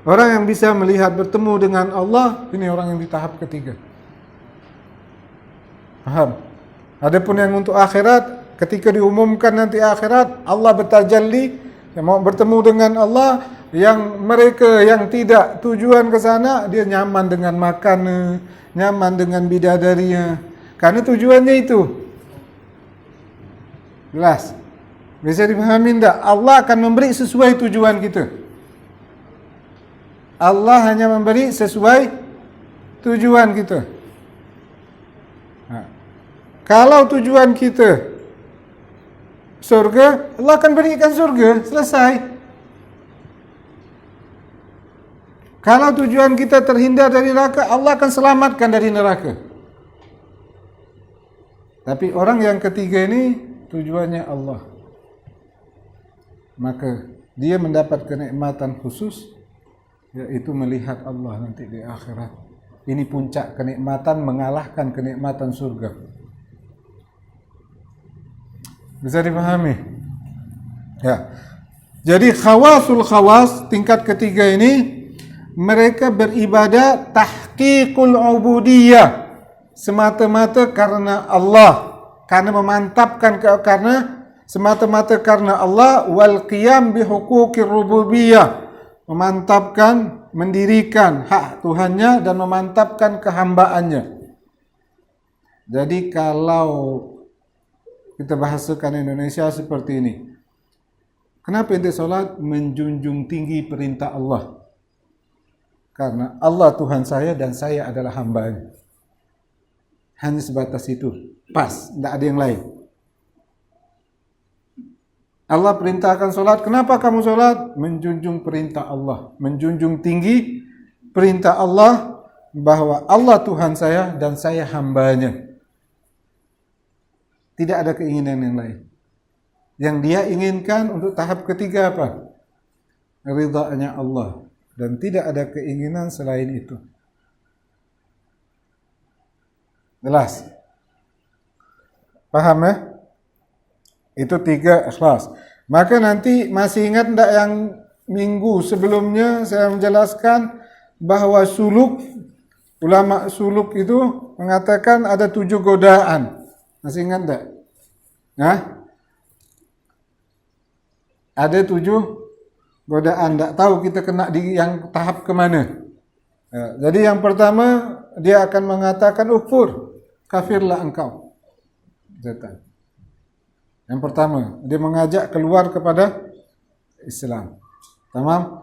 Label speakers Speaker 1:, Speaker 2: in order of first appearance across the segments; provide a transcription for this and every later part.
Speaker 1: Orang yang bisa melihat bertemu dengan Allah, ini orang yang di tahap ketiga. Paham? Adapun yang untuk akhirat, ketika diumumkan nanti akhirat, Allah bertajalli, yang mau bertemu dengan Allah, yang mereka yang tidak tujuan ke sana, dia nyaman dengan makan, nyaman dengan bidadarinya. Karena tujuannya itu. Jelas? Bisa dipahami tidak? Allah akan memberi sesuai tujuan kita. Allah hanya memberi sesuai tujuan kita. Kalau tujuan kita surga, Allah akan berikan surga, selesai. Kalau tujuan kita terhindar dari neraka, Allah akan selamatkan dari neraka. Tapi orang yang ketiga ini tujuannya Allah, maka dia mendapat kenikmatan khusus, yaitu melihat Allah nanti di akhirat. Ini puncak kenikmatan, mengalahkan kenikmatan surga. Bisa dipahami? Ya. Jadi khawasul khawas tingkat ketiga ini, mereka beribadah tahqiqul ubudiyah, semata-mata karena Allah, karena memantapkan karena semata-mata karena Allah, wal qiyam bi huquqir rububiyah, memantapkan, mendirikan hak Tuhannya dan memantapkan kehambaannya. Jadi kalau kita bahasakan Indonesia seperti ini, kenapa ente solat? Menjunjung tinggi perintah Allah. Karena Allah Tuhan saya dan saya adalah hambanya. Hanya sebatas itu. Pas, tidak ada yang lain. Allah perintahkan solat. Kenapa kamu solat? Menjunjung perintah Allah. Menjunjung tinggi perintah Allah bahwa Allah Tuhan saya dan saya hambanya. Tidak ada keinginan yang lain. Yang dia inginkan untuk tahap ketiga apa? Ridhanya Allah. Dan tidak ada keinginan selain itu. Jelas? Paham ya? Itu 3 ikhlas. Maka nanti masih ingat tidak yang minggu sebelumnya saya menjelaskan bahwa suluk, ulama suluk itu mengatakan ada 7 godaan. Masih ingat tak? Hah? Ada 7 godaan. Tak tahu kita kena di yang tahap kemana. Jadi yang pertama, dia akan mengatakan ukfur, kafirlah engkau. Setan. Yang pertama, dia mengajak keluar kepada Islam. Tamam?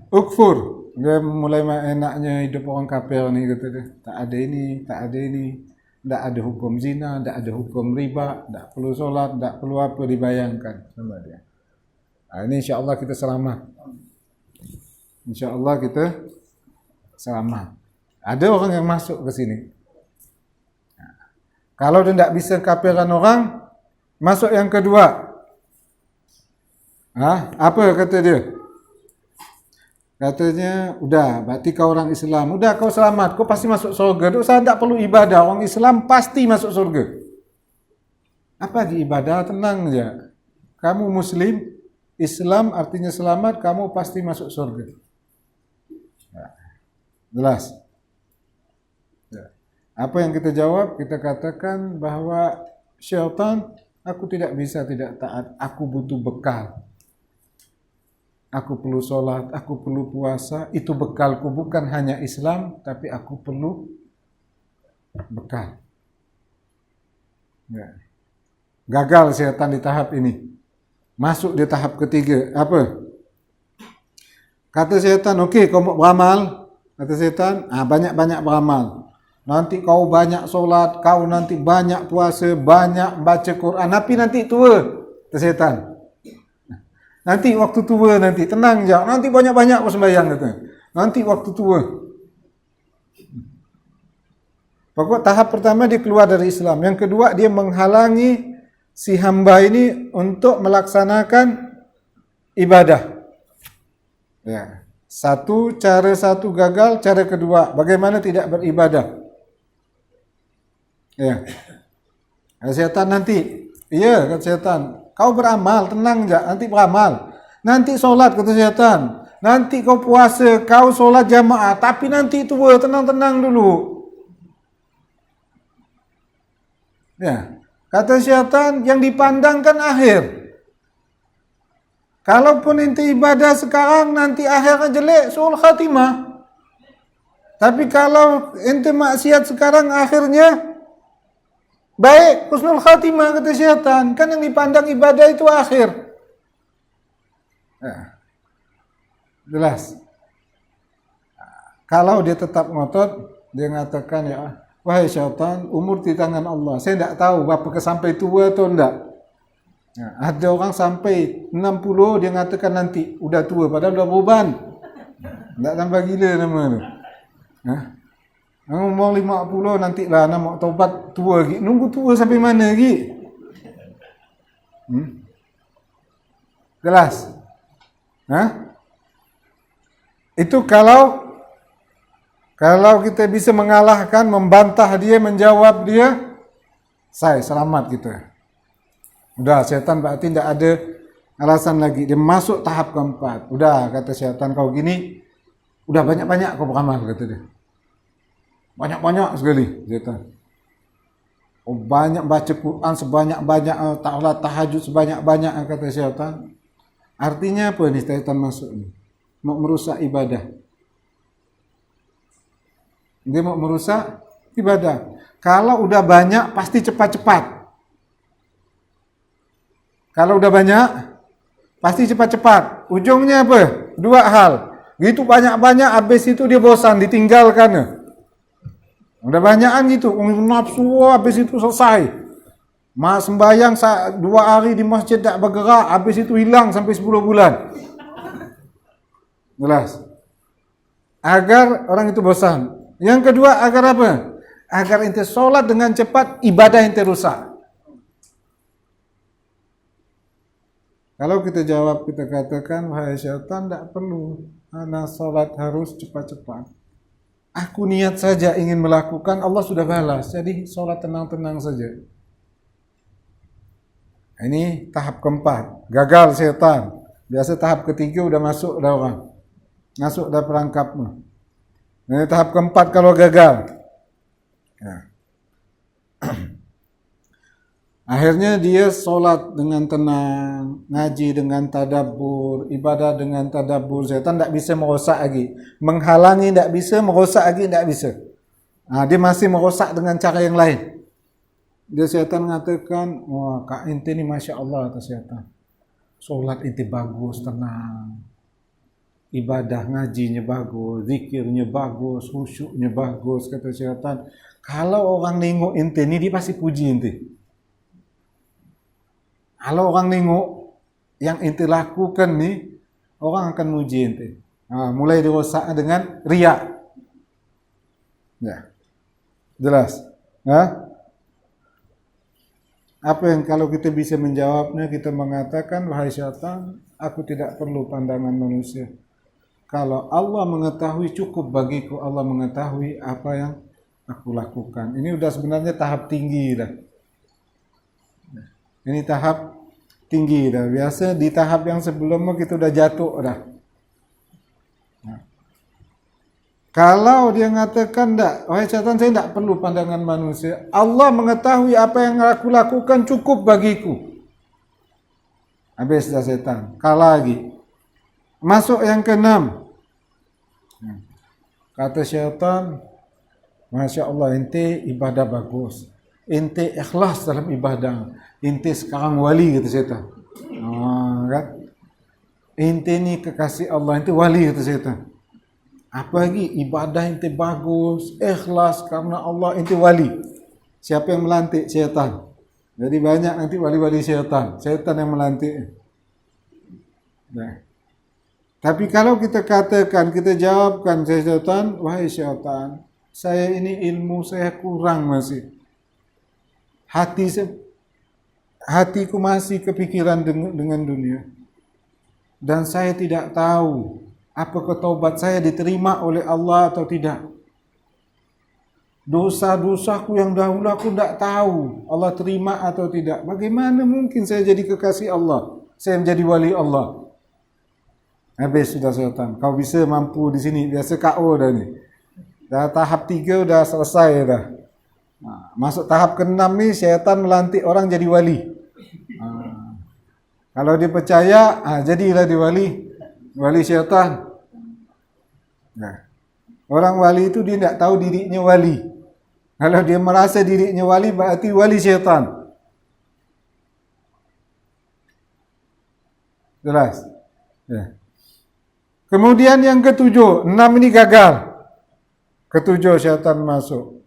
Speaker 1: Ukfur. Dia mulai enaknya hidup orang kafir ni, kata dia. Tak ada ini, tak ada ini. Tak ada hukum zina, tak ada hukum riba, tak perlu solat, tak perlu apa dibayangkan sama dia. Ini insya-Allah kita selamat. Insya-Allah kita selamat. Ada orang yang masuk ke sini. Kalau dia tidak bisa kafirkan orang, masuk yang kedua. Apa kata dia? Katanya, udah, berarti kau orang Islam. Udah, kau selamat. Kau pasti masuk surga. Saya tidak perlu ibadah. Orang Islam pasti masuk surga. Apa di ibadah? Tenang saja. Kamu Muslim, Islam artinya selamat, kamu pasti masuk surga. Jelas? Apa yang kita jawab? Kita katakan bahwa syaitan, aku tidak bisa tidak taat. Aku butuh bekal. Aku perlu sholat, aku perlu puasa. Itu bekalku, bukan hanya Islam, tapi aku perlu bekal. Ya. Gagal syaitan di tahap ini. Masuk di tahap ketiga. Apa? Kata syaitan, okey, kau mau beramal. Kata syaitan, banyak-banyak beramal. Nanti kau banyak solat, kau nanti banyak puasa, banyak baca Quran. Tapi nanti tua. Kata syaitan. Nanti waktu tua nanti, tenang je. Nanti banyak-banyak kau sembahyang, kata. Nanti waktu tua. Pokok tahap pertama dia keluar dari Islam. Yang kedua dia menghalangi si hamba ini untuk melaksanakan ibadah. Ya. Cara satu gagal, cara kedua bagaimana tidak beribadah. Ya. Syaitan nanti, kata syaitan, kau beramal, tenang je, nanti beramal. Nanti solat, kata syaitan. nanti kau puasa, kau solat jamaah, tapi nanti tua, tenang-tenang dulu. Ya, kata syaitan, yang dipandangkan akhir. Kalaupun ente ibadah sekarang, nanti akhirnya jelek, suul khatimah. Tapi kalau ente maksiat sekarang, akhirnya baik, husnul khatimah, kata syaitan. Kan yang dipandang ibadah itu akhir. Ya. Jelas. Kalau dia tetap ngotot, dia mengatakan, ya, wahai syaitan, umur di tangan Allah. Saya tidak tahu berapa sampai tua atau tidak. Ya, ada orang sampai 60, dia mengatakan nanti udah tua, padahal udah beruban. Tak tambah gila nama tu. Umur 50 nantilah nak taubat tua lagi. Nunggu tua sampai mana lagi? Jelas? Itu kalau kita bisa mengalahkan, membantah dia, menjawab dia, saya selamat kita. Udah, syaitan berarti tidak ada alasan lagi. Dia masuk tahap keempat. Udah, kata syaitan, kau gini, udah banyak-banyak kau beramal, kata dia. Banyak-banyak sekali, syaitan. Oh, banyak baca Quran sebanyak-banyak, ta'ala tahajud sebanyak-banyak, kata syaitan. Artinya apa nih syaitan masuk ni? Mau merusak ibadah. Dia mau merusak ibadah. Kalau udah banyak, pasti cepat-cepat. Kalau udah banyak, pasti cepat-cepat. Ujungnya apa? Dua hal. Gitu banyak-banyak, habis itu dia bosan, ditinggalkan. Udah banyakan gitu, nafsu, habis itu selesai. Sembayang 2 hari di masjid tak bergerak, habis itu hilang sampai 10 bulan. Jelas. Agar orang itu bosan. Yang kedua, agar apa? Agar ente solat dengan cepat, ibadah ente rusak. Kalau kita jawab, kita katakan, wahai syaitan, tak perlu. Ana solat harus cepat-cepat. Aku niat saja ingin melakukan, Allah sudah balas. Jadi solat tenang-tenang saja. Ini tahap keempat. Gagal syaitan. Biasa tahap ketiga udah masuk dah orang. Masuk dah perangkapmu. Ini tahap keempat kalau gagal. Ya. Akhirnya dia solat dengan tenang, ngaji dengan tadabbur, ibadah dengan tadabbur. Syaitan tak bisa merosak lagi. Menghalangi tak bisa, merosak lagi tak bisa. Dia masih merosak dengan cara yang lain. Dia syaitan mengatakan, wah kak ente ni Masya Allah, kata syaitan. Solat ente bagus, tenang. Ibadah ngajinya bagus, zikirnya bagus, khusyuknya bagus, kata syaitan. Kalau orang nengok ente ni, dia pasti puji ente. Kalau orang nengok yang ente lakukan ni, orang akan muji ente. Mulai dirosak dengan riak. Ya. Jelas. Apa yang kalau kita bisa menjawabnya, kita mengatakan, wahai syaitan, aku tidak perlu pandangan manusia. Kalau Allah mengetahui, cukup bagiku Allah mengetahui apa yang aku lakukan. Ini udah sebenarnya tahap tinggi dah. Ini tahap tinggi dah. Biasa di tahap yang sebelumnya kita udah jatuh dah. Kalau dia mengatakan tak, wahai syaitan, saya tak perlu pandangan manusia. Allah mengetahui apa yang aku lakukan, cukup bagiku. Habis dah syaitan. Kalah lagi. Masuk yang keenam. Kata syaitan, Masya Allah, ente ibadah bagus. Ente ikhlas dalam ibadah. Ente sekarang wali, kata syaitan. Kan? Ente ni kekasih Allah, ente wali, kata syaitan. Apa lagi? Ibadah ente bagus, ikhlas karena Allah, ente wali. Siapa yang melantik? Syaitan. Jadi banyak nanti wali-wali syaitan. Syaitan yang melantik. Nah. Tapi kalau kita katakan, kita jawabkan syaitan, wahai syaitan, saya ini ilmu saya kurang masih. Hatiku masih kepikiran dengan dunia. Dan saya tidak tahu apakah taubat saya diterima oleh Allah atau tidak. Dosa-dosaku yang dahulu aku tidak tahu Allah terima atau tidak. Bagaimana mungkin saya jadi kekasih Allah? Saya menjadi wali Allah. Habis sudah syaitan. Kau bisa mampu di sini, biasa KO dah ni. Dah tahap 3 dah selesai dah. Masuk tahap ke-6 ni, syaitan melantik orang jadi wali. Kalau dia percaya, jadilah dia wali syaitan. Orang wali itu dia tak tahu dirinya wali. Kalau dia merasa dirinya wali, berarti wali syaitan. Jelas? Ya. Kemudian yang ke-7, 6 ini gagal. Ke-7 syaitan masuk.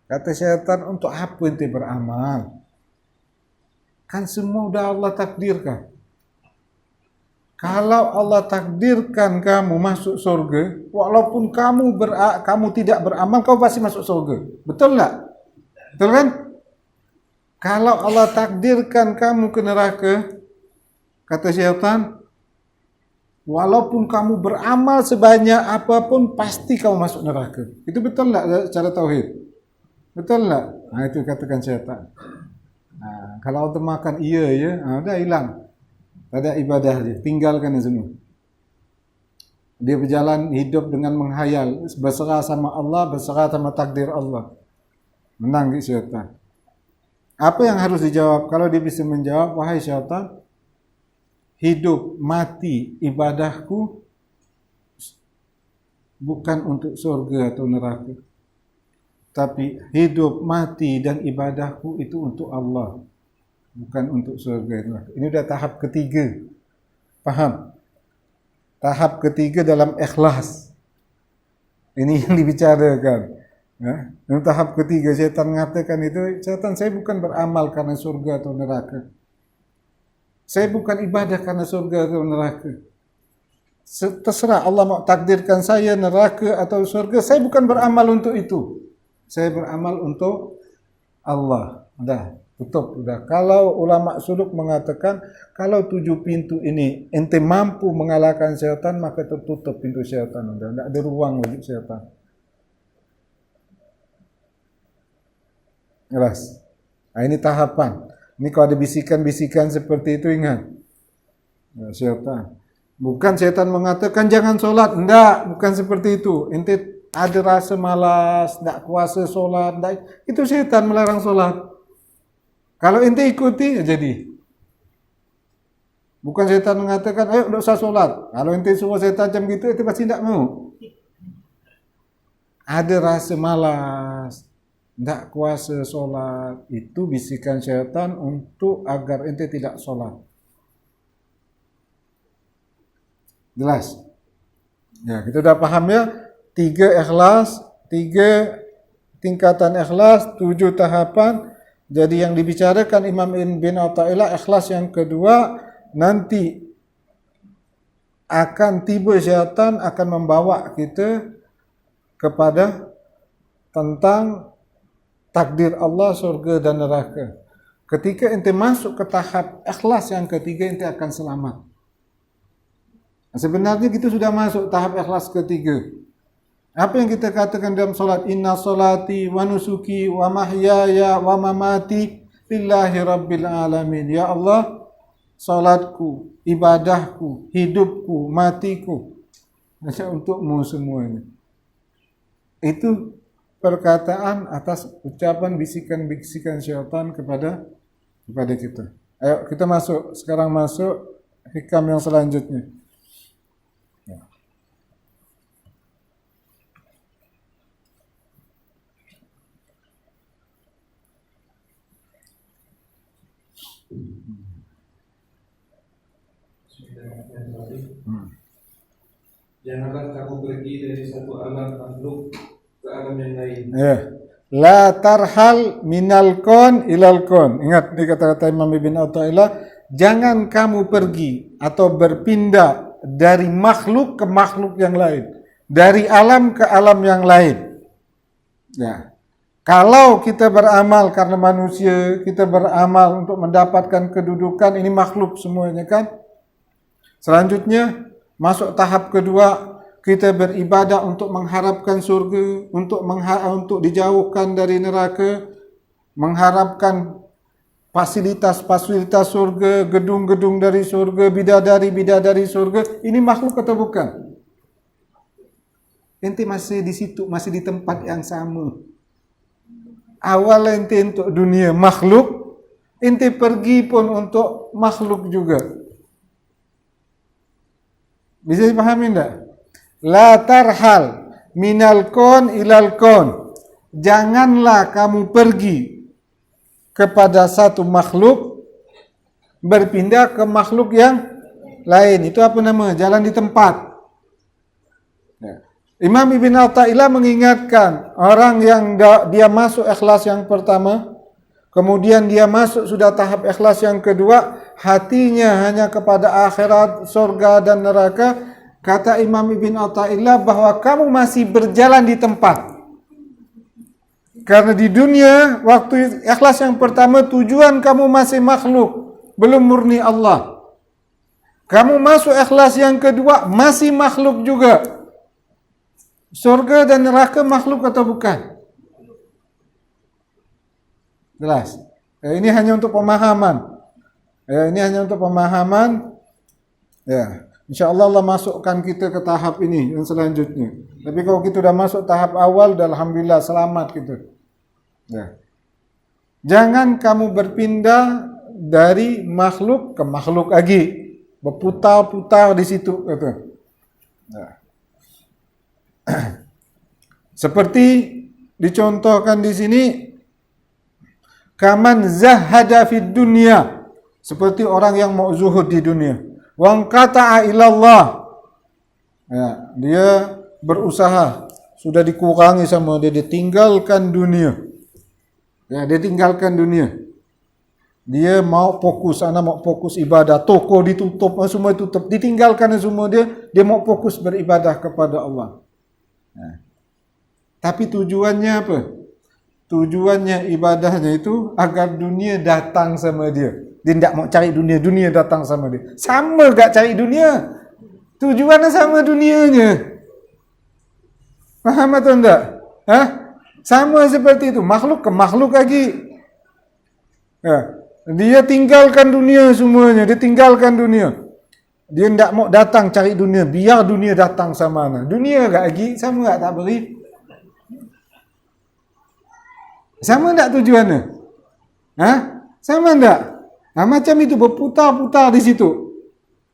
Speaker 1: Kata syaitan, untuk apa ente beramal? Kan semua sudah Allah takdirkan. Kalau Allah takdirkan kamu masuk surga, walaupun kamu tidak beramal, kau pasti masuk surga. Betul tak? Betul kan? Kalau Allah takdirkan kamu ke neraka, kata syaitan, walaupun kamu beramal sebanyak apapun, pasti kamu masuk neraka. Itu betul tak cara tauhid? Betul tak? Itu katakan syaitan. Kalau auto makan iya, dah hilang. Tak ada ibadah dia, tinggalkan semua. Dia berjalan hidup dengan menghayal, berserah sama Allah, berserah sama takdir Allah. Menang syaitan. Apa yang harus dijawab? Kalau dia bisa menjawab, wahai syaitan, hidup, mati, ibadahku bukan untuk surga atau neraka. Tapi hidup, mati dan ibadahku itu untuk Allah, bukan untuk surga. Ini sudah tahap ketiga. Faham? Tahap ketiga dalam ikhlas. Ini yang dibicarakan. Ini tahap ketiga. Syaitan mengatakan itu, syaitan, saya bukan beramal karena surga atau neraka. Saya bukan ibadah karena surga atau neraka. Terserah Allah mau takdirkan saya neraka atau surga, saya bukan beramal untuk itu. Saya beramal untuk Allah. Dah, tutup. Dah. Kalau ulama suluk mengatakan, kalau 7 pintu ini ente mampu mengalahkan syaitan, maka tertutup pintu syaitan. Dah, tidak ada ruang bagi syaitan. Jelas? Ini tahapan. Ini kalau ada bisikan-bisikan seperti itu, ingat. Syaitan. Bukan syaitan mengatakan jangan solat. Tidak, bukan seperti itu. Ente ada rasa malas, tak kuasa solat, itu syaitan melarang solat. Kalau ente ikuti, jadi. Bukan syaitan mengatakan, ayo tak usah solat. Kalau ente suruh syaitan macam gitu, ente pasti tak mau. Ada rasa malas, tak kuasa solat, itu bisikan syaitan untuk agar ente tidak solat. Jelas? Ya, kita dah paham ya? 3 ikhlas, 3 tingkatan ikhlas, 7 tahapan. Jadi yang dibicarakan Imam bin Athaillah, ikhlas yang kedua, nanti akan tiba syaitan akan membawa kita kepada tentang takdir Allah, surga dan neraka. Ketika ente masuk ke tahap ikhlas yang ketiga, ente akan selamat. Sebenarnya kita sudah masuk tahap ikhlas ketiga. Apa yang kita katakan dalam solat? Inna solati wa nusuki wa mahyaya wa mamati lillahi rabbil alamin. Ya Allah, solatku, ibadahku, hidupku, matiku untukmu semuanya. Itu perkataan atas ucapan bisikan-bisikan syaitan kepada kita. Ayo kita masuk, sekarang masuk hikam yang selanjutnya.
Speaker 2: Janganlah kamu pergi dari satu alam makhluk ke alam yang lain.
Speaker 1: La tarhal minal kon ilal kon. Ingat di kata-kata Imam Ibn Athaillah, jangan kamu pergi atau berpindah dari makhluk ke makhluk yang lain, dari alam ke alam yang lain. Ya. Kalau kita beramal karena manusia, kita beramal untuk mendapatkan kedudukan, ini makhluk semuanya kan. Selanjutnya masuk tahap kedua, kita beribadah untuk mengharapkan surga, untuk dijauhkan dari neraka, mengharapkan fasilitas-fasilitas surga, gedung-gedung dari surga, bidadari-bidadari surga, ini makhluk atau bukan? Ente masih di situ, masih di tempat yang sama. Awal ente untuk dunia makhluk, ente pergi pun untuk makhluk juga. Bisa dipahami enggak? La tarhal minal kon ilal kon. Janganlah kamu pergi kepada satu makhluk berpindah ke makhluk yang lain. Itu apa nama? Jalan di tempat. Imam Ibn Athaillah mengingatkan orang yang dia masuk ikhlas yang pertama, kemudian dia masuk sudah tahap ikhlas yang kedua, hatinya hanya kepada akhirat, surga dan neraka. Kata Imam Ibn Athaillah bahwa kamu masih berjalan di tempat. Karena di dunia, waktu ikhlas yang pertama, tujuan kamu masih makhluk, belum murni Allah. Kamu masuk ikhlas yang kedua, masih makhluk juga. Surga dan neraka makhluk atau bukan? Jelas. Ini hanya untuk pemahaman. Ini hanya untuk pemahaman. Ya, insya-Allah Allah masukkan kita ke tahap ini yang selanjutnya. Tapi kalau kita sudah masuk tahap awal, alhamdulillah selamat kita. Ya. Jangan kamu berpindah dari makhluk ke makhluk lagi, berputar-putar di situ, kata. Ya. Seperti dicontohkan di sini, kaman zahada fid dunya, seperti orang yang mau zuhud di dunia. Wa qata'a ilallah. Ya, dia berusaha, sudah dikurangi sama dia tinggalkan dunia. Ya, dia tinggalkan dunia. Dia mau fokus, anak mau fokus ibadah, toko ditutup, semua ditutup, ditinggalkan semua dia mau fokus beribadah kepada Allah. Nah. Tapi tujuannya apa? Tujuannya ibadahnya itu agar dunia datang sama dia. Dia tidak mau cari dunia, dunia datang sama dia. Sama gak cari dunia? Tujuannya sama dunianya. Paham atau enggak? Hah? Sama seperti itu, makhluk ke makhluk lagi. Ya. Dia tinggalkan dunia semuanya, dia tinggalkan dunia. Dia tidak mau datang cari dunia, biar dunia datang sama mana. Dunia gak lagi, sama gak tak beri? Sama tak tujuannya? Hah? Sama tak? Nah, macam itu berputar-putar di situ.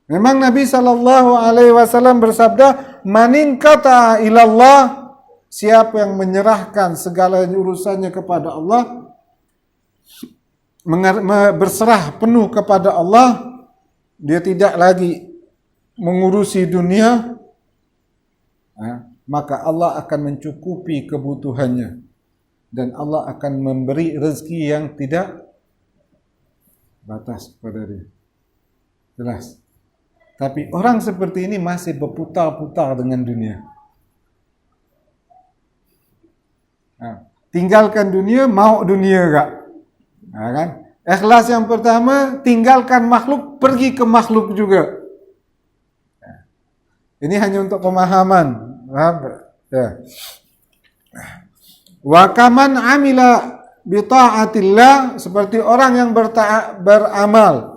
Speaker 1: Memang Nabi SAW bersabda, manin kata ilallah, siapa yang menyerahkan segala urusannya kepada Allah, berserah penuh kepada Allah, dia tidak lagi mengurusi dunia, maka Allah akan mencukupi kebutuhannya dan Allah akan memberi rezeki yang tidak batas kepada dia. Jelas. Tapi orang seperti ini masih berputar-putar dengan dunia. Tinggalkan dunia, mau dunia gak? Kan? Ikhlas yang pertama, tinggalkan makhluk, pergi ke makhluk juga. Ini hanya untuk pemahaman. Ya. Wa kaman amila bi ta'atillah, seperti orang yang beramal.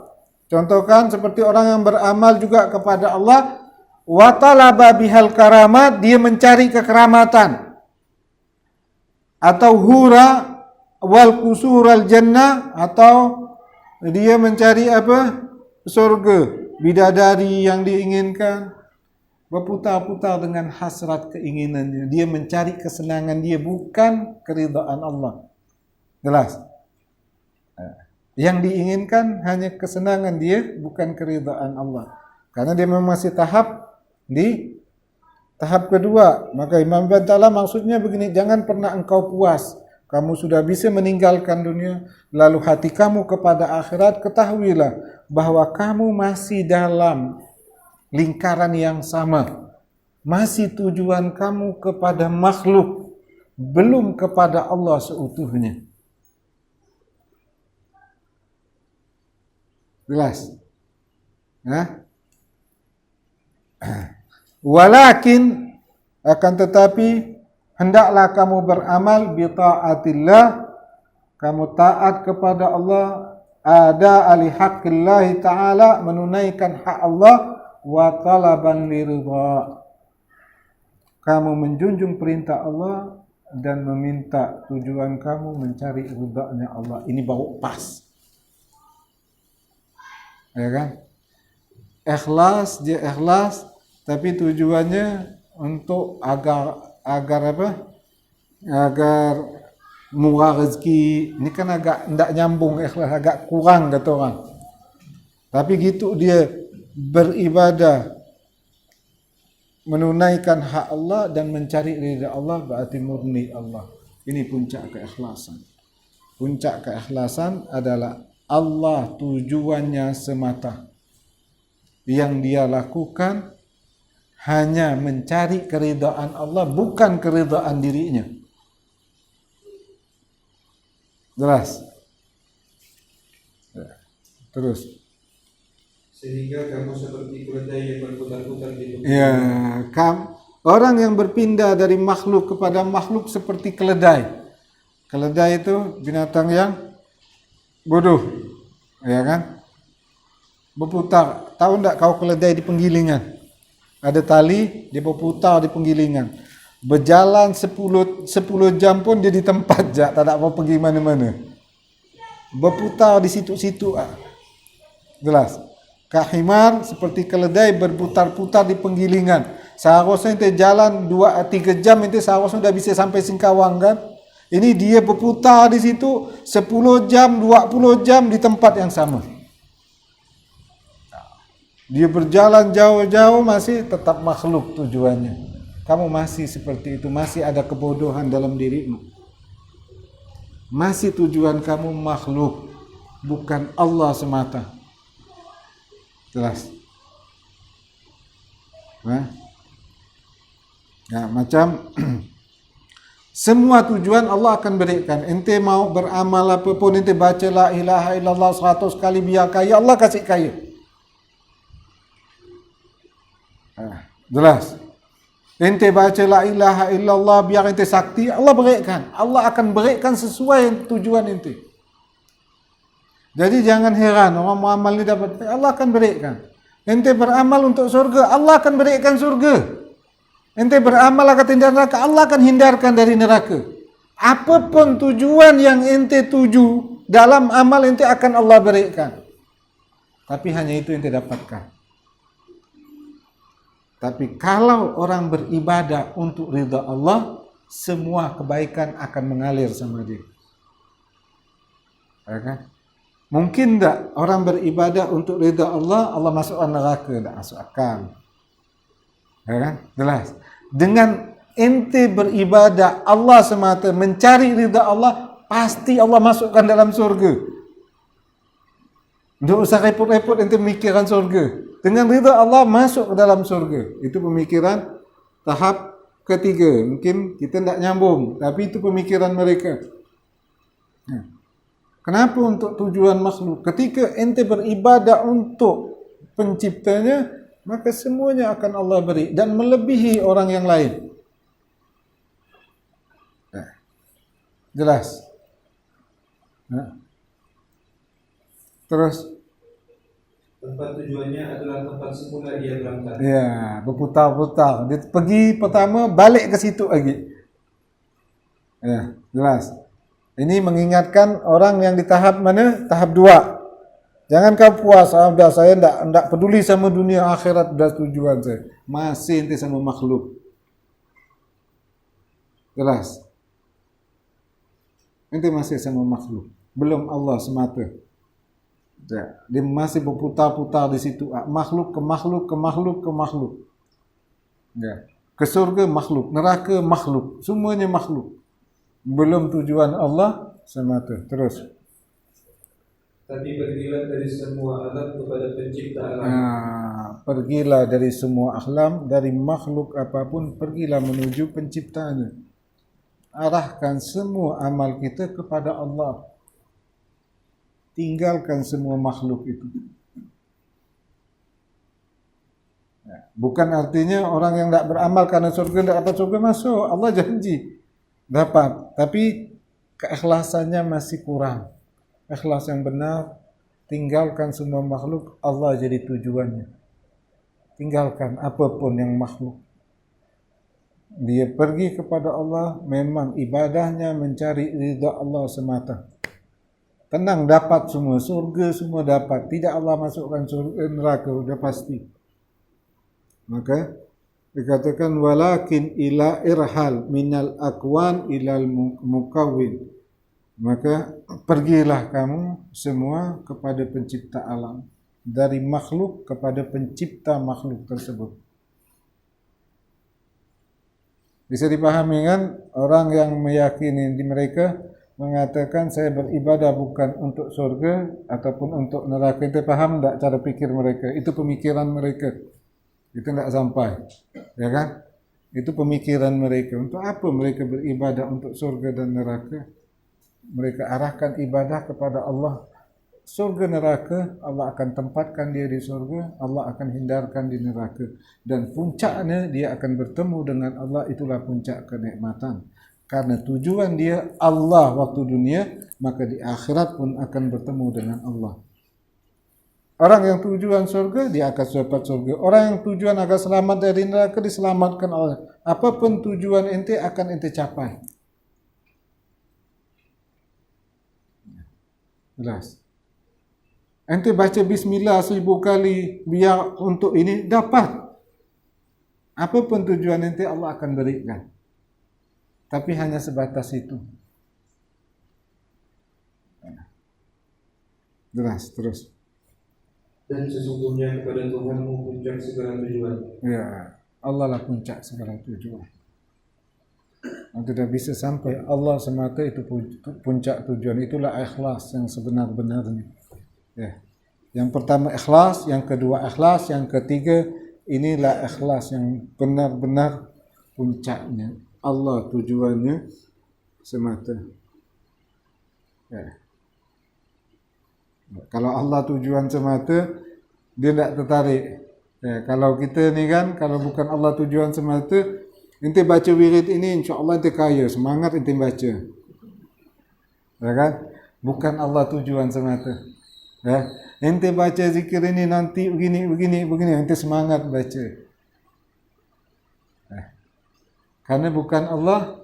Speaker 1: Contohkan seperti orang yang beramal juga kepada Allah, wa talaba bihal karamat, dia mencari kekeramatan. Atau hura wal kusural jannah, atau dia mencari apa? Surga, bidadari yang diinginkan. Berputar-putar dengan hasrat keinginannya. Dia mencari kesenangan dia, bukan keridhaan Allah. Jelas? Yang diinginkan hanya kesenangan dia, bukan keridhaan Allah. Karena dia memang masih tahap di tahap kedua. Maka Imam Ibn Ta'ala maksudnya begini, jangan pernah engkau puas. Kamu sudah bisa meninggalkan dunia, lalu hati kamu kepada akhirat, ketahuilah bahwa kamu masih dalam lingkaran yang sama. Masih tujuan kamu kepada makhluk, belum kepada Allah seutuhnya. Jelas? Walakin, akan tetapi, hendaklah kamu beramal bi ta'atillah, kamu taat kepada Allah ada ali haqqillahi ta'ala, menunaikan hak Allah, wa talaban liridha, kamu menjunjung perintah Allah dan meminta tujuan kamu mencari ridha-Nya Allah. Ini baru pas. Ya kan? Ikhlas, dia ikhlas, tapi tujuannya untuk agar apa? Agar murah rezeki. Ini kan agak tidak nyambung, ikhlas agak kurang kata orang. Tapi gitu dia beribadah, menunaikan hak Allah dan mencari ridha Allah, berarti murni Allah. Ini puncak keikhlasan. Puncak keikhlasan adalah Allah tujuannya semata. Yang dia lakukan hanya mencari keridhaan Allah, bukan keridhaan dirinya. Jelas? Terus.
Speaker 2: Sehingga kamu seperti keledai yang berputar-putar di bumi.
Speaker 1: Ya, orang yang berpindah dari makhluk kepada makhluk seperti keledai. Keledai itu binatang yang bodoh, ya kan? Berputar. Tahu enggak kau keledai di penggilingan? Ada tali, dia berputar di penggilingan. Berjalan 10 jam pun dia di tempat je, tak ada apa pergi mana-mana. Berputar di situ-situ. Jelas. Kahimar seperti keledai berputar-putar di penggilingan. Seharusnya ente jalan 2-3 jam, ente seharusnya sudah bisa sampai Singkawang kan? Ini dia berputar di situ 10 jam, 20 jam di tempat yang sama. Dia berjalan jauh-jauh masih tetap makhluk tujuannya. Kamu masih seperti itu, masih ada kebodohan dalam dirimu. Masih tujuan kamu makhluk, bukan Allah semata. Jelas. Ya, macam semua tujuan Allah akan berikan. Ente mau beramal apapun, ente baca la ilaha illallah 100 kali biar kaya, Allah kasih kaya. Jelas. Ente baca la ilaha illallah biar ente sakti, Allah berikan. Allah akan berikan sesuai tujuan ente. Jadi jangan heran orang beramal ni dapat, Allah akan berikan. Ente beramal untuk surga, Allah akan berikan surga. Ente beramal akan tindak neraka, Allah akan hindarkan dari neraka. Apapun tujuan yang ente tuju dalam amal ente akan Allah berikan. Tapi hanya itu ente dapatkan. Tapi kalau orang beribadah untuk ridha Allah, semua kebaikan akan mengalir sama dia. Ya kan? Mungkin tak orang beribadah untuk ridha Allah, Allah masukkan neraka, tak masuk akal. Ya kan? Jelas. Dengan ente beribadah Allah semata, mencari ridha Allah, pasti Allah masukkan dalam surga. Tidak usah repot-repot ente memikirkan surga. Dengan ridha Allah masuk ke dalam surga. Itu pemikiran tahap ketiga. Mungkin kita tidak nyambung, tapi itu pemikiran mereka. Kenapa untuk tujuan makhluk? Ketika ente beribadah untuk penciptanya, maka semuanya akan Allah beri dan melebihi orang yang lain. Jelas? Terus?
Speaker 2: Tempat tujuannya adalah tempat semula dia berangkat.
Speaker 1: Ya, berputar-putar. Dia pergi pertama, balik ke situ lagi. Ya, jelas. Ini mengingatkan orang yang di tahap mana? Tahap 2. Jangan kau puas, sudah saya tidak peduli sama dunia akhirat, sudah tujuan saya. Masih ente sama makhluk. Jelas. Ente masih sama makhluk. Belum Allah semata. Dia masih berputar-putar di situ. Makhluk ke makhluk, ke makhluk, ke makhluk. Ya. Ke surga makhluk, neraka makhluk. Semuanya makhluk. Belum tujuan Allah semata. Terus.
Speaker 2: Tapi pergilah dari semua alam kepada pencipta alam.
Speaker 1: Pergilah dari semua alam, dari makhluk apapun, pergilah menuju penciptanya. Arahkan semua amal kita kepada Allah. Tinggalkan semua makhluk itu. Bukan artinya orang yang tidak beramal karena surga tidak dapat surga masuk. Allah janji dapat, tapi keikhlasannya masih kurang. Ikhlas yang benar tinggalkan semua makhluk, Allah jadi tujuannya. Tinggalkan apapun yang makhluk. Dia pergi kepada Allah, memang ibadahnya mencari ridha Allah semata. Tenang, dapat semua, surga semua dapat. Tidak Allah masukkan surga neraka, sudah pasti. Maka dikatakan walakin ila irhal minal akwan ilal mukawwin. Maka pergilah kamu semua kepada pencipta alam, dari makhluk kepada pencipta makhluk tersebut. Bisa dipahami kan? Orang yang meyakini di mereka mengatakan saya beribadah bukan untuk surga ataupun untuk neraka. Itu paham tak cara pikir mereka? Itu pemikiran mereka. Itu tidak sampai, ya kan? Itu pemikiran mereka. Untuk apa mereka beribadah untuk surga dan neraka? Mereka arahkan ibadah kepada Allah. Surga neraka, Allah akan tempatkan dia di surga, Allah akan hindarkan di neraka. Dan puncaknya dia akan bertemu dengan Allah, itulah puncak kenikmatan. Karena tujuan dia Allah waktu dunia, maka di akhirat pun akan bertemu dengan Allah. Orang yang tujuan surga, dia akan dapat surga. Orang yang tujuan agar selamat dari neraka, diselamatkan oleh apapun tujuan ente akan ente capai. Jelas. Ente baca bismillah 1000 kali biar untuk ini dapat. Apapun tujuan ente Allah akan berikan. Tapi hanya sebatas itu. Jelas, terus.
Speaker 2: Dan sesungguhnya kepada Tuhanmu puncak segala tujuan.
Speaker 1: Ya, Allah lah puncak segala tujuan. Tidak bisa sampai Allah semata itu puncak tujuan. Itulah ikhlas yang sebenar-benarnya. Ya. Yang pertama ikhlas, yang kedua ikhlas, yang ketiga inilah ikhlas yang benar-benar puncaknya. Allah tujuannya semata. Ya. Kalau Allah tujuan semata, dia tidak tertarik. Ya, kalau kita ni kan, kalau bukan Allah tujuan semata, ente baca wirid ini, insya-Allah ente kaya, semangat ente baca. Ya kan? Bukan Allah tujuan semata. Ya, ente baca zikir ini nanti begini, ente semangat baca. Ya. Karena bukan Allah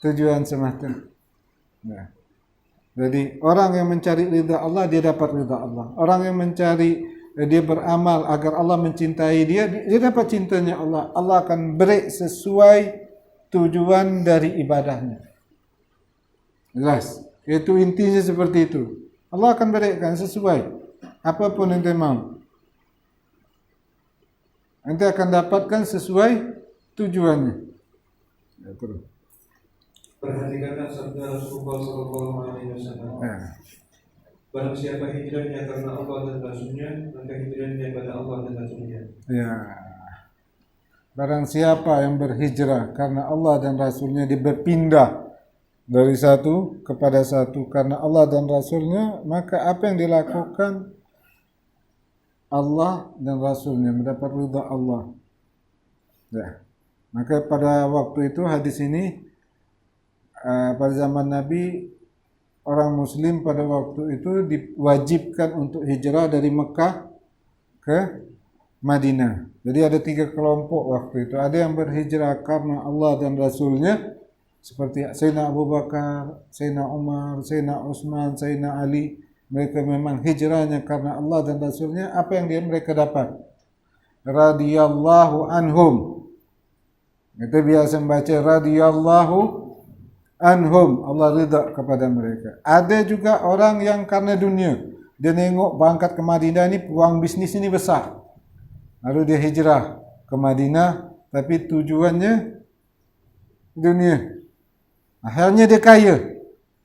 Speaker 1: tujuan semata. Ya. Jadi orang yang mencari ridha Allah, dia dapat ridha Allah. Orang yang mencari, dia beramal agar Allah mencintai dia, dia dapat cintanya Allah. Allah akan beri sesuai tujuan dari ibadahnya. Jelas. Itu intinya seperti itu. Allah akan berikan sesuai apapun ente mau. Ente akan dapatkan sesuai tujuannya. Ya, terus.
Speaker 2: Perhatikanlah sabda Rasulullah SAW. Barang siapa hijrahnya karena Allah dan Rasulnya, maka hijrahnya pada Allah dan Rasulnya.
Speaker 1: Ya. Barang siapa yang berhijrah karena Allah dan Rasulnya, dia berpindah dari satu kepada satu karena Allah dan Rasulnya, maka apa yang dilakukan Allah dan Rasulnya, mendapat ridha Allah. Ya. Maka pada waktu itu hadis ini pada zaman Nabi, orang Muslim pada waktu itu diwajibkan untuk hijrah dari Mekah ke Madinah. Jadi ada 3 kelompok waktu itu. Ada yang berhijrah karena Allah dan Rasulnya, seperti Sayyidina Abu Bakar, Sayyidina Umar, Sayyidina Utsman, Sayyidina Ali. Mereka memang hijrahnya karena Allah dan Rasulnya. Apa yang mereka dapat? Radiyallahu anhum. Kita biasa membaca radiyallahu anhum, Allah ridha kepada mereka. Ada juga orang yang karena dunia, dia nengok berangkat ke Madinah ni peluang bisnis ini besar, lalu dia hijrah ke Madinah, tapi tujuannya dunia. Akhirnya dia kaya.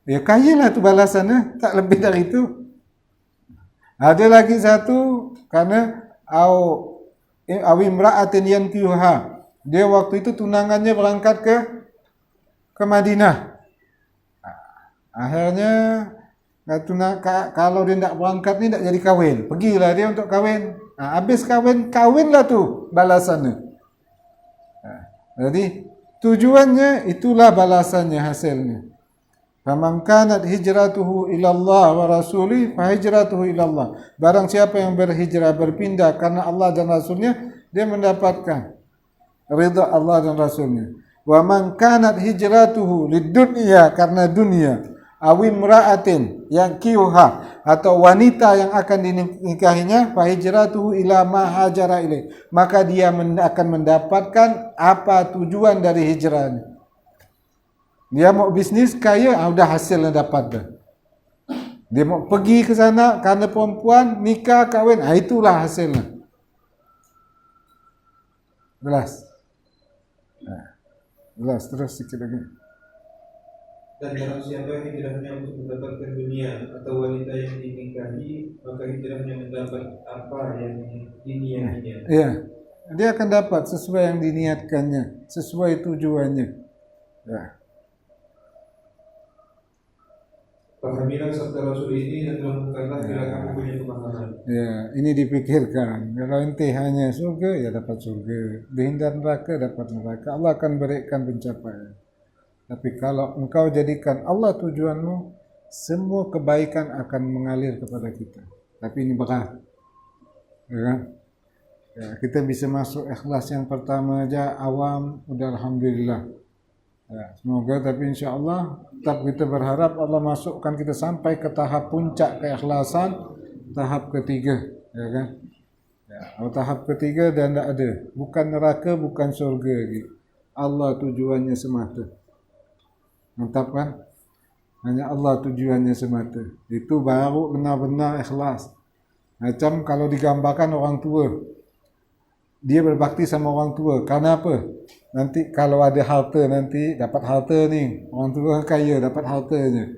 Speaker 1: Ya kayalah tu balasannya, tak lebih dari itu. Ada lagi satu karena awimra'atin yankihuha. Dia waktu itu tunangannya berangkat ke Madinah. Akhirnya kalau dia tidak berangkat ni tak jadi kahwin. Pergilah dia untuk kahwin. Habis kahwinlah tu balasannya. Jadi tujuannya itulah balasannya, hasilnya. Faman kanat hijratuhu ila Allah wa rasuli fa hijratuhu ila Allah. Barang siapa yang berhijrah berpindah karena Allah dan Rasulnya, dia mendapatkan ridha Allah dan Rasulnya. Wa man kanat hijratuhu lidunya, karena dunia, awi imra'atin yang kiuha, atau wanita yang akan dinikahinya, fa hijratuhu ila ma hajara ilaih, maka dia akan mendapatkan apa tujuan dari hijrahnya. Dia mau bisnis kaya, udah hasilnya dapat dah. Dia mau pergi ke sana karena perempuan, nikah, kahwin, itulah hasilnya. Jelas. Jelas, terus sikit lagi.
Speaker 2: Dan barang siapa hijrahnya untuk mendapatkan dunia atau wanita yang dinikahi, maka hijrahnya mendapat apa yang diniatinya.
Speaker 1: Iya, dia akan dapat sesuai yang diniatkannya, sesuai tujuannya. Ya.
Speaker 2: Pahamilah sabda Rasul ini dan lakukanlah bila kamu punya pemahaman.
Speaker 1: Ya, ini dipikirkan. Kalau ente hanya surga, ya dapat surga. Dihindar neraka, dapat neraka. Allah akan berikan pencapaian. Tapi kalau engkau jadikan Allah tujuanmu, semua kebaikan akan mengalir kepada kita. Tapi ini berat. Ya kan? Ya, kita bisa masuk ikhlas yang pertama aja, awam, udah alhamdulillah. Ya, semoga, tapi insya Allah tetap kita berharap Allah masukkan kita sampai ke tahap puncak keikhlasan, tahap ketiga, ya kan? Ya, tahap ketiga dan tidak ada, bukan neraka, bukan surga lagi. Allah tujuannya semata. Mantap kan? Hanya Allah tujuannya semata. Itu baru benar-benar ikhlas. Macam kalau digambarkan orang tua, dia berbakti sama orang tua. Karena apa? Nanti kalau ada harta, nanti dapat harta ni. Orang tua kaya, dapat hartanya.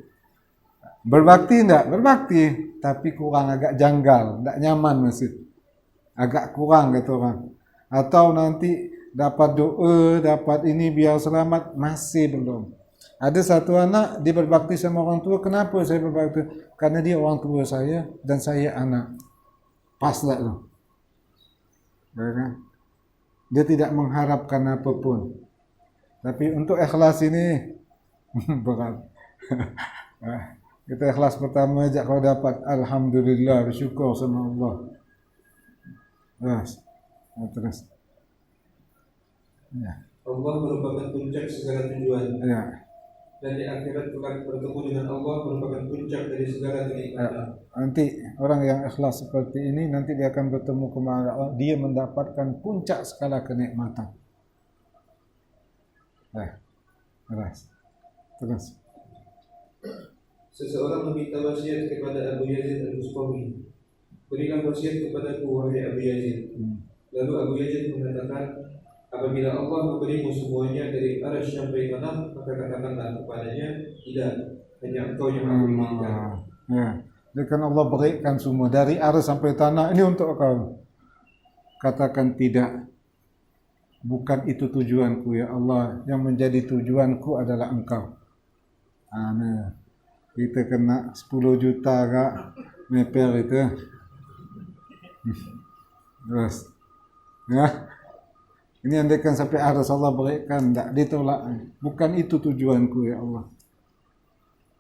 Speaker 1: Berbakti enggak? Berbakti. Tapi kurang, agak janggal. Tak nyaman masih. Agak kurang kata orang. Atau nanti dapat doa, dapat ini biar selamat. Masih belum. Ada satu anak, dia berbakti sama orang tua. Kenapa saya berbakti? Karena dia orang tua saya dan saya anak. Pas tak tu? Ya kan? Dia tidak mengharapkan apapun. Tapi untuk ikhlas ini berat. Kita ikhlas pertama aja kalau dapat, alhamdulillah, bersyukur sama Allah. Terus. Ya.
Speaker 2: Allah merupakan puncak segala tujuan.
Speaker 1: Ya.
Speaker 2: Dan di akhirat kelak bertemu dengan Allah merupakan puncak dari segala kenikmatan.
Speaker 1: Nanti orang yang ikhlas seperti ini, nanti dia akan bertemu kepada Allah, dia mendapatkan puncak segala kenikmatan. Terus.
Speaker 2: Seseorang meminta wasiat kepada Abu Yazid Al-Bustami. Berilah wasiat kepadaku, wahai Abu Yazid. Lalu Abu Yazid mengatakan, apabila Allah memberimu semuanya dari arasy sampai tanah, maka katakanlah kepadanya, tidak, hanya engkau yang aku inginkan.
Speaker 1: Ya. Jika Allah berikan semua dari arasy sampai tanah, ini untuk kau. Katakan tidak. Bukan itu tujuanku ya Allah. Yang menjadi tujuanku adalah engkau. Nah, kita kena 10 juta kak meper itu. Terus. Ya. Ini andaikan sampai aras Allah berikan, tak ditolak. Bukan itu tujuanku ya Allah.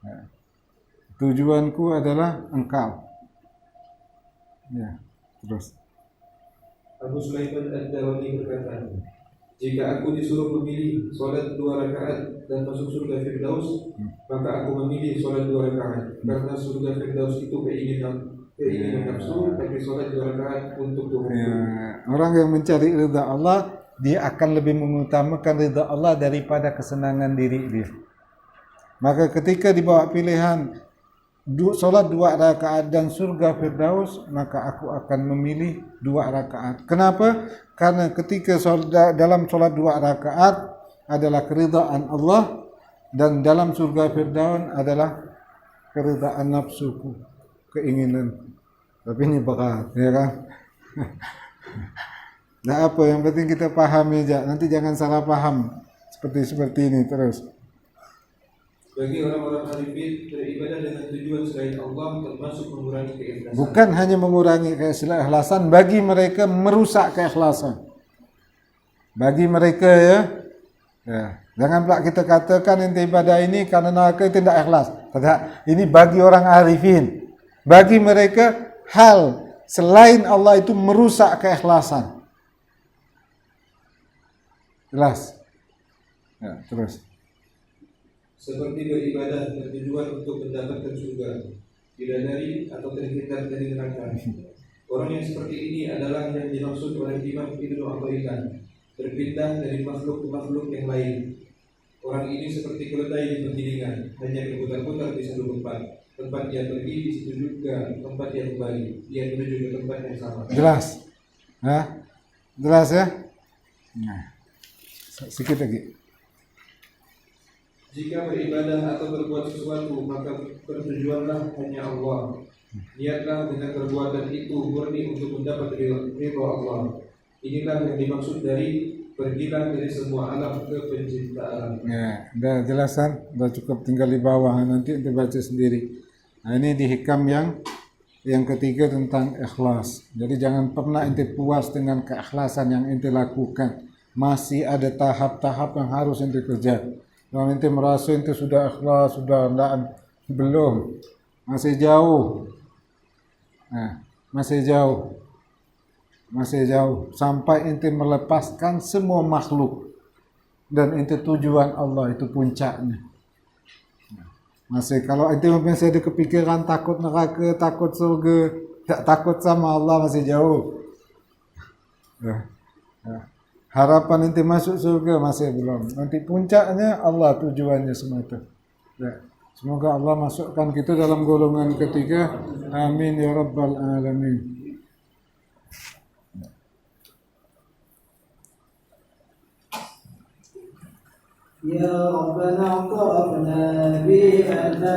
Speaker 1: Ya. Tujuanku adalah engkau. Ya, terus.
Speaker 2: Abu Sulaiman Ad-Darani berkata, jika aku disuruh memilih solat 2 rakaat dan masuk surga Firdaus, maka aku memilih solat 2 rakaat. Karena surga Firdaus itu keinginan nafsu, tapi solat 2 rakaat untuk Tuhan.
Speaker 1: Ya. Orang yang mencari ridha Allah, dia akan lebih mengutamakan ridha Allah daripada kesenangan diri dia. Maka ketika dibawa pilihan solat 2 rakaat dan surga Firdaus, maka aku akan memilih 2 rakaat. Kenapa? Karena ketika dalam solat 2 rakaat adalah keridhaan Allah, dan dalam surga Firdaus adalah keridhaan nafsuku, keinginan. Tapi ini berat, ya kan? Nah apa yang penting kita pahami aja, nanti jangan salah paham seperti ini terus.
Speaker 2: Bagi orang-orang arifin, beribadah dengan tujuan selain Allah termasuk mengurangi keikhlasan.
Speaker 1: Bukan hanya mengurangi keikhlasan, bagi mereka merusak keikhlasan. Bagi mereka ya Jangan pula kita katakan ente ibadah ini karena neraka itu tidak ikhlas. Tidak. Ini bagi orang arifin. Bagi mereka hal selain Allah itu merusak keikhlasan. Jelas? Ya, terus.
Speaker 2: Seperti beribadah bertujuan untuk mendapatkan surga, bidadari atau terhindar dari neraka. Orang yang seperti ini adalah yang dimaksud oleh Imam Ibnu Athaillah, berpindah dari makhluk ke makhluk yang lain. Orang ini seperti keledai di penggilingan, hanya berputar-putar di satu tempat. Tempat dia pergi di situ juga tempat dia kembali. Dia menuju ke tempat yang sama.
Speaker 1: Jelas? Hah? Jelas ya? Nah, sedikit lagi.
Speaker 2: Jika beribadah atau berbuat sesuatu, maka bertujuanlah hanya Allah. Niatlah dengan perbuatan itu murni untuk mendapat ridho Allah. Inilah yang dimaksud dari pergilah dari semua alam ke pencipta alam.
Speaker 1: Ya, udah jelasan, udah cukup, tinggal di bawah, nanti ente baca sendiri. Nah, ini di hikam yang ketiga tentang ikhlas. Jadi jangan pernah ente puas dengan keikhlasan yang ente lakukan. Masih ada tahap-tahap yang harus ente kerja. Kalau ente merasa ente sudah ikhlas, sudah enggak, belum, masih jauh. Nah, masih jauh. Masih jauh sampai ente melepaskan semua makhluk dan ente tujuan Allah itu puncaknya. Masih kalau ente masih ada kepikiran takut neraka, takut surga, tak takut sama Allah, masih jauh. Ya. Harapan ente masuk surga masih belum. Nanti puncaknya Allah tujuannya semua itu. Ya. Semoga Allah masukkan kita dalam golongan ketiga. Amin ya rabbal alamin.
Speaker 3: يا ربنا اعترفنا بأننا